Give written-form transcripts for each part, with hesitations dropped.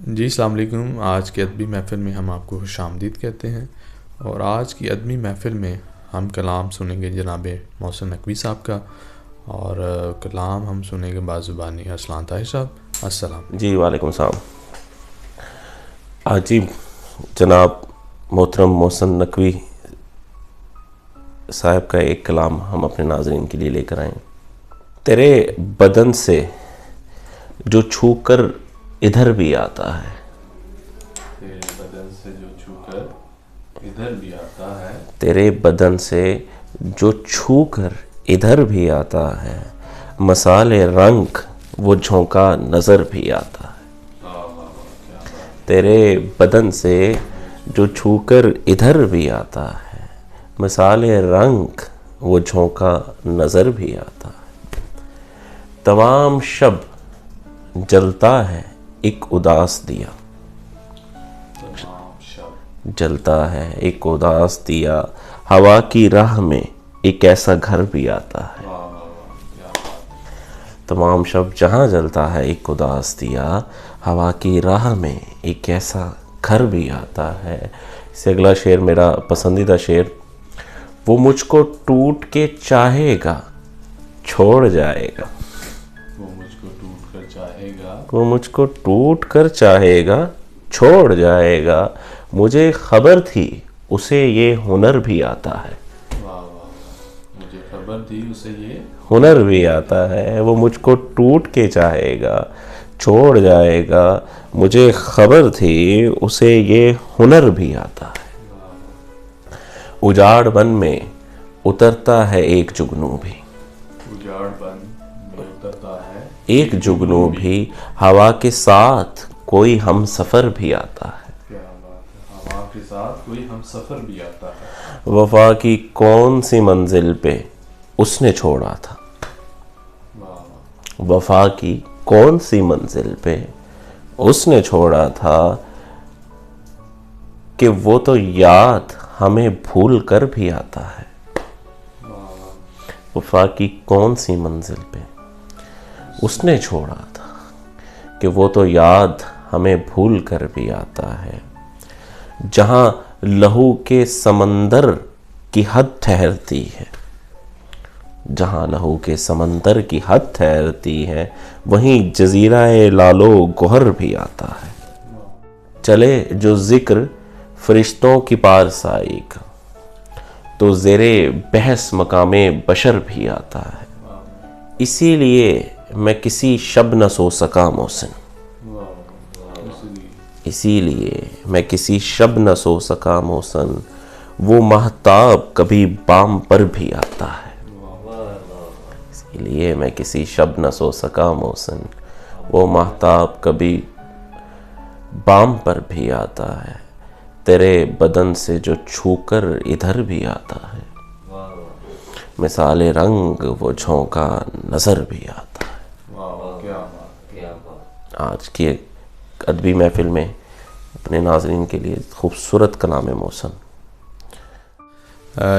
جی السلام علیکم. آج کی ادبی محفل میں ہم آپ کو خوش آمدید کہتے ہیں، اور آج کی ادبی محفل میں ہم کلام سنیں گے جناب محسن نقوی صاحب کا، اور کلام ہم سنیں گے بازبانی ارسلان طاہر صاحب. السلام. جی وعلیکم السلام. آج جناب محترم محسن نقوی صاحب کا ایک کلام ہم اپنے ناظرین کے لیے لے کر آئیں. تیرے بدن سے جو چھو کر ادھر بھی آتا ہے، تیرے بدن سے جو چھو کر ادھر بھی آتا ہے، تیرے بدن سے جو چھو کر ادھر بھی آتا ہے، مثال رنگ وہ جھونکا نظر بھی آتا ہے. تیرے بدن سے جو چھو کر ادھر بھی آتا ہے، مثال رنگ وہ جھونکا نظر بھی آتا ہے. تمام شب جلتا ہے ایک اداس دیا، جلتا ہے ایک اداس دیا، ہوا کی راہ میں ایک ایسا گھر بھی آتا ہے. تمام شب جہاں جلتا ہے ایک اداس دیا، ہوا کی راہ میں ایک ایسا گھر بھی آتا ہے. اس سے اگلا شعر میرا پسندیدہ شعر. وہ مجھ کو ٹوٹ کے چاہے گا چھوڑ جائے گا، وہ مجھ کو ٹوٹ کر چاہے گا، وہ مجھ کو ٹوٹ کر چاہے گا چھوڑ جائے گا، مجھے خبر تھی اسے یہ ہنر بھی آتا ہے. مجھے خبر تھی اسے یہ ہنر بھی آتا ہے. وہ مجھ کو ٹوٹ کے چاہے گا چھوڑ جائے گا، مجھے خبر تھی اسے یہ ہنر بھی آتا ہے. اجاڑ بن میں اترتا ہے ایک جگنو بھی، اجاڑ بن میں اترتا ہے ایک جگنو بھی، ہوا کے ساتھ کوئی ہم سفر بھی آتا ہے. کیا بات ہے، ہوا کے ساتھ کوئی ہم سفر بھی آتا ہے. وفا کی کون سی منزل پہ اس نے چھوڑا تھا، وفا کی کون سی منزل پہ اس نے چھوڑا تھا، کہ وہ تو یاد ہمیں بھول کر بھی آتا ہے. وفا کی کون سی منزل پہ اس نے چھوڑا تھا، کہ وہ تو یاد ہمیں بھول کر بھی آتا ہے. جہاں لہو کے سمندر کی حد ٹھہرتی ہے، جہاں لہو کے سمندر کی حد ٹھہرتی ہے، وہیں جزیرہ لالو گوہر بھی آتا ہے. چلے جو ذکر فرشتوں کی پارسائی کا، تو زیر بحث مقام بشر بھی آتا ہے. اسی لیے میں کسی شب نہ سو سکا محسن، اسی لیے میں کسی شب نہ سو سکا محسن، وہ مہتاب کبھی بام پر بھی آتا ہے. اسی لیے میں کسی شب نہ سو سکا محسن، وہ مہتاب کبھی بام پر بھی آتا ہے. تیرے بدن سے جو چھو کر ادھر بھی آتا ہے، مثال رنگ وہ جھونکا نظر بھی آتا ہے. آج کی ادبی محفل میں اپنے ناظرین کے لیے خوبصورت کلام محسن.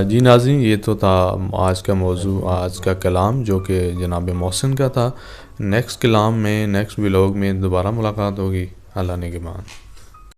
جی ناظرین، یہ تو تھا آج کا موضوع، آج کا کلام جو کہ جناب محسن کا تھا. نیکسٹ کلام میں، نیکسٹ ولاگ میں دوبارہ ملاقات ہوگی. اللہ نگہبان.